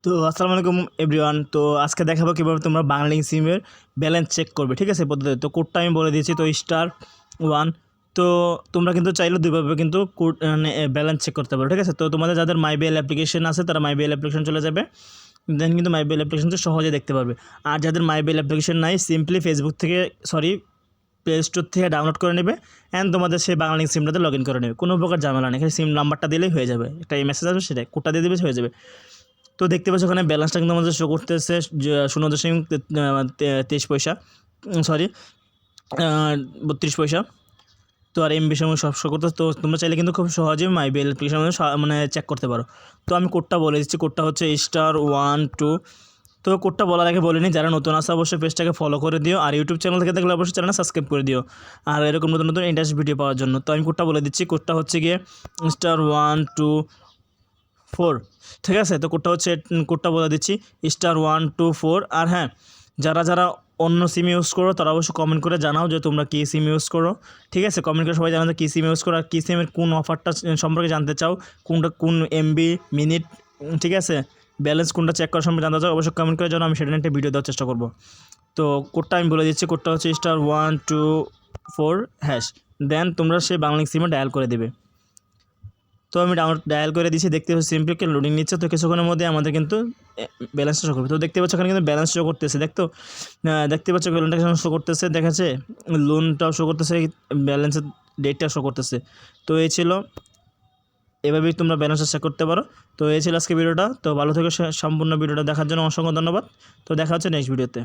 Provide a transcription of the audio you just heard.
তো আসসালামু আলাইকুম এভরিওয়ান। তো আজকে দেখাবো কীভাবে তোমরা বাংলালিংক সিমের ব্যালেন্স চেক করবে, ঠিক আছে পদ্ধতি। তো কোডটা আমি বলে দিয়েছি, তো *1। তো তোমরা কিন্তু চাইলে দুইভাবে কিন্তু কোড মানে ব্যালেন্স চেক করতে পারো, ঠিক আছে। তো তোমাদের যাদের মাইবিএল অ্যাপ্লিকেশন আছে তারা মাইবিএল অ্যাপ্লিকেশন চলে যাবে, দেন কিন্তু মাইবিএল অ্যাপ্লিকেশনটা সহজে দেখতে পারবে। আর যাদের মাইবিএল অ্যাপ্লিকেশন নাই, সিম্পলি ফেসবুক থেকে প্লে স্টোর থেকে ডাউনলোড করে নেবে অ্যান্ড তোমাদের সেই বাংলালিংক সিমটাতে লগ ইন করে নেবে। কোনো প্রকার ঝামেলা নেই, এখানে সিম নাম্বারটা দিলেই হয়ে যাবে, একটা মেসেজ আসবে, সেটা কোডটা দিয়ে দেবে, হয়ে যাবে। তো দেখতে পাচ্ছ ওখানে ব্যালেন্সটা কিন্তু আমাদের শো করতেছে 0.23 পয়সা, সরি 32 পয়সা। তো আর এমবি সময় সব শো করতেছে। তো তোমরা চাইলে কিন্তু খুব সহজেই মাইবিএল অ্যাপ্লিকেশন মানে চেক করতে পারো। তো আমি কোডটা বলে দিচ্ছি, কোডটা হচ্ছে *12। তো কোডটা বলার আগে বলিনি, যারা নতুন আসে অবশ্যই পেজটাকে ফলো করে দিও, আর ইউটিউব চ্যানেল থেকে দেখলে অবশ্যই চ্যানেলটা সাবস্ক্রাইব করে দিও, আর এরকম নতুন নতুন ইন্টারেস্ট ভিডিও পাওয়ার জন্য। তো আমি কোডটা বলে দিচ্ছি, কোডটা হচ্ছে গিয়ে *124, ঠিক আছে। তো কোডটা বলে দিচ্ছি *124। আর হ্যাঁ, যারা যারা অন্য সিম ইউজ করো তারা অবশ্যই কমেন্ট করে জানাও যে তোমরা কী সিম ইউজ করো, ঠিক আছে। কমেন্ট করে সবাই জানাও যে কী সিম ইউজ করো আর কী সিমের কোন অফারটা সম্পর্কে জানতে চাও, কোন এমবি মিনিট, ঠিক আছে, ব্যালেন্স কোনটা চেক করার সম্পর্কে জানতে চাও, অবশ্যই কমেন্ট করে জানাও, আমি সেটা নিয়ে একটা ভিডিও দেওয়ার চেষ্টা করবো। তো কোডটা আমি বলে দিচ্ছি, কোডটা হচ্ছে *124#। দেন তোমরা সেই বাংলালিংক সিমে ডায়াল করে দেবে। তো আমি ডায়াল করে দিয়েছি, দেখতে পাচ্ছি সিম্পলি লোডিং নিচ্ছে। তো কিছুক্ষণের মধ্যে আমাদের কিন্তু ব্যালেন্সটা শো করবে। তো দেখতে পাচ্ছ এখানে কিন্তু ব্যালেন্স শো করতেছে, দেখতে পাচ্ছ ব্যালেন্সটা শো করতেছে, দেখাচ্ছে লোনটাও শো করতেছে, ব্যালেন্সের ডেটটা শো করতেছে। তো এই ছিল, এভাবেই তোমরা ব্যালেন্সটা চেক করতে পারো। তো এই ছিল আজকে ভিডিওটা। তো ভালো থেকে সম্পূর্ণ ভিডিওটা দেখার জন্য অসংখ্য ধন্যবাদ। তো দেখা হচ্ছে নেক্সট ভিডিওতে।